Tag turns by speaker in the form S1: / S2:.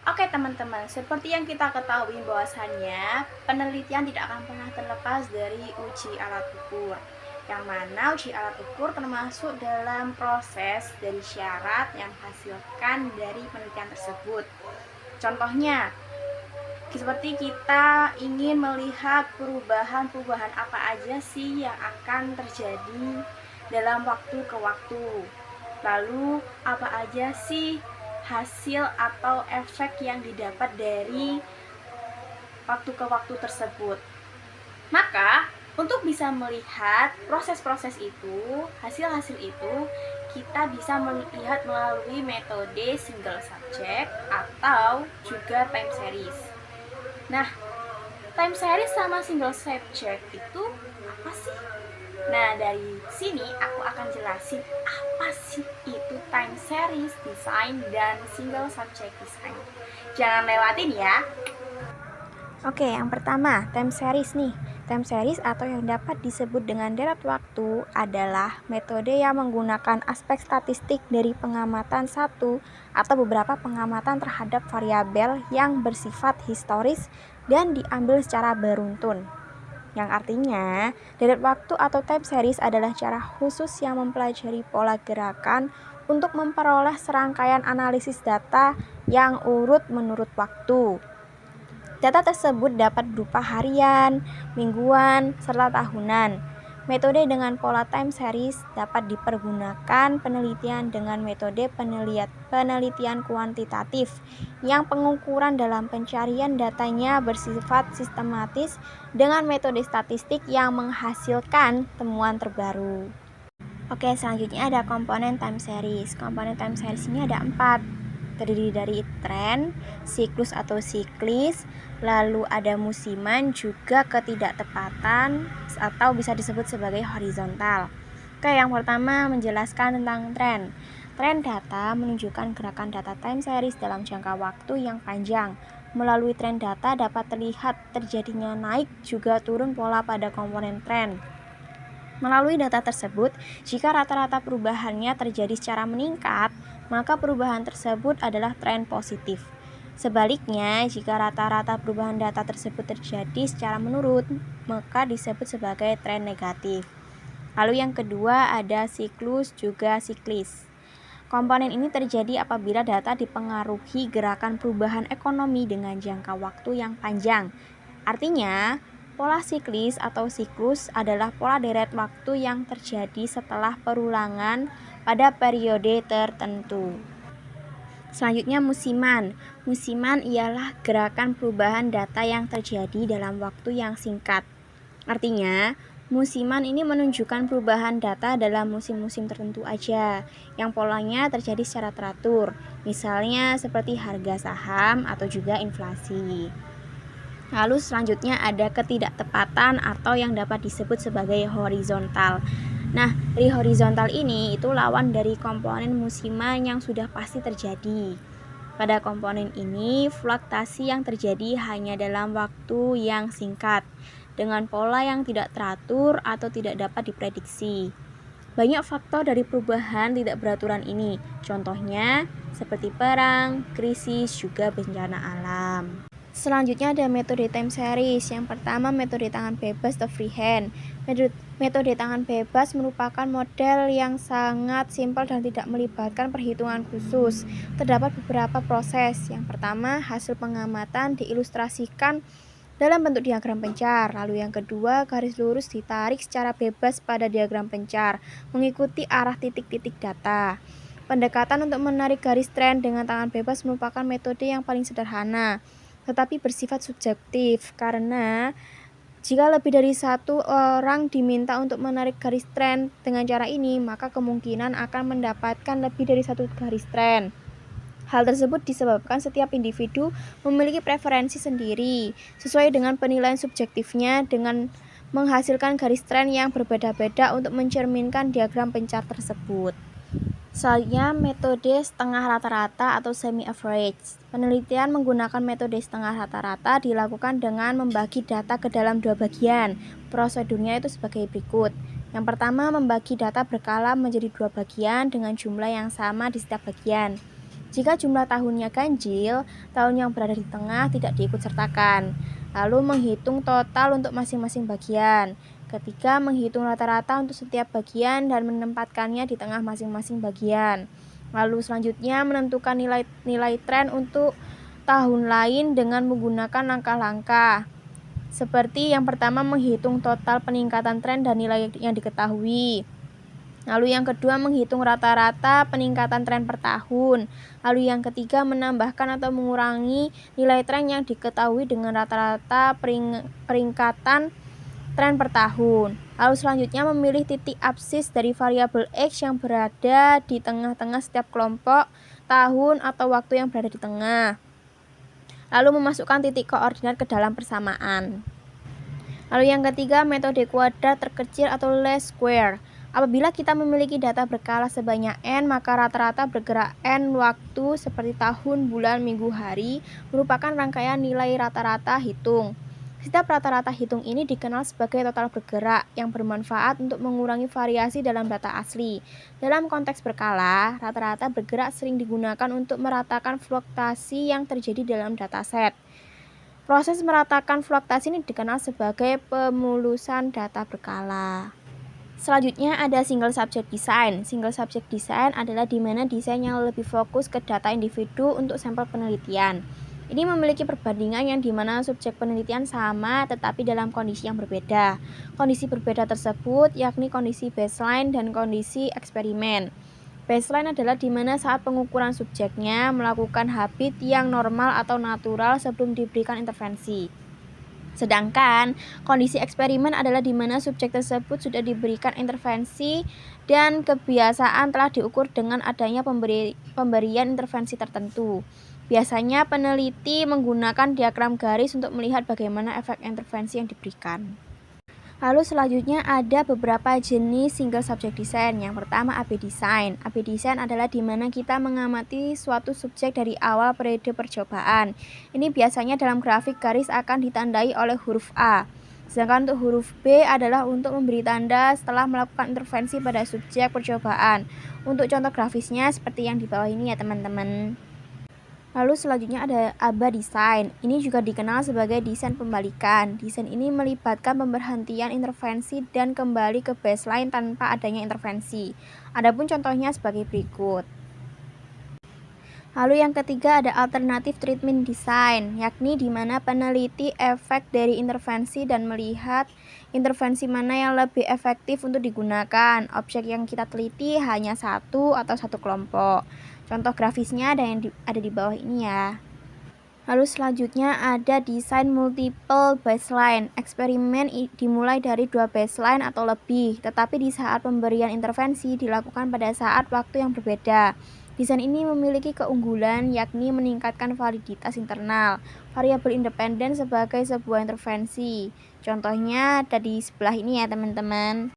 S1: Oke teman-teman, seperti yang kita ketahui bahwasannya penelitian tidak akan pernah terlepas dari uji alat ukur. Yang mana uji alat ukur termasuk dalam proses dari syarat yang dihasilkan dari penelitian tersebut. Contohnya, seperti kita ingin melihat perubahan-perubahan apa aja sih yang akan terjadi dalam waktu ke waktu. Lalu apa aja sih hasil atau efek yang didapat dari waktu ke waktu tersebut. Maka untuk bisa melihat proses-proses itu, hasil-hasil itu, kita bisa melihat melalui metode single subject atau juga time series. Nah, time series sama single subject itu apa sih? Nah, dari sini aku akan jelasin apa sih itu time series design dan single subject design. Jangan lewatin ya.
S2: Oke, yang pertama, time series nih. Time series atau yang dapat disebut dengan deret waktu adalah metode yang menggunakan aspek statistik dari pengamatan satu atau beberapa pengamatan terhadap variabel yang bersifat historis dan diambil secara beruntun. Yang artinya, deret waktu atau time series adalah cara khusus yang mempelajari pola gerakan untuk memperoleh serangkaian analisis data yang urut menurut waktu. Data tersebut dapat berupa harian, mingguan, serta tahunan. Metode dengan pola time series dapat dipergunakan penelitian dengan metode penelitian kuantitatif yang pengukuran dalam pencarian datanya bersifat sistematis dengan metode statistik yang menghasilkan temuan terbaru. Oke, selanjutnya ada komponen time series. Komponen time series ini ada 4, terdiri dari tren, siklus atau siklis, lalu ada musiman, juga ketidaktepatan atau bisa disebut sebagai horizontal. Oke, yang pertama menjelaskan tentang tren. Tren data menunjukkan gerakan data time series dalam jangka waktu yang panjang. Melalui tren data dapat terlihat terjadinya naik juga turun pola pada komponen tren. Melalui data tersebut, jika rata-rata perubahannya terjadi secara meningkat, maka perubahan tersebut adalah tren positif. Sebaliknya, jika rata-rata perubahan data tersebut terjadi secara menurun, maka disebut sebagai tren negatif. Lalu yang kedua ada siklus juga siklis. Komponen ini terjadi apabila data dipengaruhi gerakan perubahan ekonomi dengan jangka waktu yang panjang. Artinya, pola siklis atau siklus adalah pola deret waktu yang terjadi setelah perulangan pada periode tertentu. Selanjutnya musiman. Musiman ialah gerakan perubahan data yang terjadi dalam waktu yang singkat. Artinya, musiman ini menunjukkan perubahan data dalam musim-musim tertentu aja, yang polanya terjadi secara teratur, misalnya seperti harga saham atau juga inflasi. Lalu selanjutnya ada ketidaktepatan atau yang dapat disebut sebagai horizontal. Nah, dari horizontal ini itu lawan dari komponen musiman yang sudah pasti terjadi. Pada komponen ini, fluktuasi yang terjadi hanya dalam waktu yang singkat, dengan pola yang tidak teratur atau tidak dapat diprediksi. Banyak faktor dari perubahan tidak beraturan ini, contohnya seperti perang, krisis, juga bencana alam. Selanjutnya ada metode time series. Yang pertama metode tangan bebas atau freehand. Metode tangan bebas merupakan model yang sangat simpel dan tidak melibatkan perhitungan khusus. Terdapat beberapa proses. Yang pertama, hasil pengamatan diilustrasikan dalam bentuk diagram pencar. Lalu yang kedua, garis lurus ditarik secara bebas pada diagram pencar mengikuti arah titik-titik data. Pendekatan untuk menarik garis tren dengan tangan bebas merupakan metode yang paling sederhana, tetapi bersifat subjektif karena jika lebih dari satu orang diminta untuk menarik garis tren dengan cara ini, maka kemungkinan akan mendapatkan lebih dari satu garis tren. Hal tersebut disebabkan setiap individu memiliki preferensi sendiri sesuai dengan penilaian subjektifnya dengan menghasilkan garis tren yang berbeda-beda untuk mencerminkan diagram pencar tersebut. Selanjutnya, metode setengah rata-rata atau semi-average. Penelitian menggunakan metode setengah rata-rata dilakukan dengan membagi data ke dalam 2 bagian. Prosedurnya itu sebagai berikut. Yang pertama, membagi data berkala menjadi 2 bagian dengan jumlah yang sama di setiap bagian. Jika jumlah tahunnya ganjil, tahun yang berada di tengah tidak diikutsertakan. Lalu menghitung total untuk masing-masing bagian. Ketiga, menghitung rata-rata untuk setiap bagian dan menempatkannya di tengah masing-masing bagian. Lalu selanjutnya menentukan nilai tren untuk tahun lain dengan menggunakan langkah-langkah. Seperti yang pertama, menghitung total peningkatan tren dan nilai yang diketahui. Lalu yang kedua, menghitung rata-rata peningkatan tren per tahun. Lalu yang ketiga, menambahkan atau mengurangi nilai tren yang diketahui dengan rata-rata peningkatan tren per tahun. Lalu selanjutnya memilih titik absis dari variabel X yang berada di tengah-tengah setiap kelompok, tahun, atau waktu yang berada di tengah. Lalu memasukkan titik koordinat ke dalam persamaan. Lalu yang ketiga, metode kuadrat terkecil atau least square. Apabila kita memiliki data berkala sebanyak n, maka rata-rata bergerak n waktu seperti tahun, bulan, minggu, hari merupakan rangkaian nilai rata-rata hitung. Setiap rata-rata hitung ini dikenal sebagai total bergerak yang bermanfaat untuk mengurangi variasi dalam data asli. Dalam konteks berkala, rata-rata bergerak sering digunakan untuk meratakan fluktuasi yang terjadi dalam dataset. Proses meratakan fluktuasi ini dikenal sebagai pemulusan data berkala. Selanjutnya ada single subject design. Single subject design adalah di mana desain yang lebih fokus ke data individu untuk sampel penelitian. Ini memiliki perbandingan yang dimana subjek penelitian sama tetapi dalam kondisi yang berbeda. Kondisi berbeda tersebut yakni kondisi baseline dan kondisi eksperimen. Baseline adalah di mana saat pengukuran subjeknya melakukan habit yang normal atau natural sebelum diberikan intervensi. Sedangkan kondisi eksperimen adalah di mana subjek tersebut sudah diberikan intervensi dan kebiasaan telah diukur dengan adanya pemberian intervensi tertentu. Biasanya peneliti menggunakan diagram garis untuk melihat bagaimana efek intervensi yang diberikan. Lalu selanjutnya ada beberapa jenis single subject design. Yang pertama AB design. AB design adalah di mana kita mengamati suatu subjek dari awal periode percobaan. Ini biasanya dalam grafik garis akan ditandai oleh huruf A. Sedangkan untuk huruf B adalah untuk memberi tanda setelah melakukan intervensi pada subjek percobaan. Untuk contoh grafisnya seperti yang di bawah ini ya teman-teman. Lalu selanjutnya ada ABA design. Ini juga dikenal sebagai desain pembalikan. Desain ini melibatkan pemberhentian intervensi dan kembali ke baseline tanpa adanya intervensi. Adapun contohnya sebagai berikut. Lalu yang ketiga ada alternative treatment design, yakni di mana peneliti efek dari intervensi dan melihat intervensi mana yang lebih efektif untuk digunakan. Objek yang kita teliti hanya satu atau satu kelompok. Contoh grafisnya ada di bawah ini ya. Lalu selanjutnya ada desain multiple baseline. Eksperimen dimulai dari 2 baseline atau lebih, tetapi di saat pemberian intervensi dilakukan pada saat waktu yang berbeda. Desain ini memiliki keunggulan yakni meningkatkan validitas internal, variabel independen sebagai sebuah intervensi. Contohnya ada di sebelah ini ya teman-teman.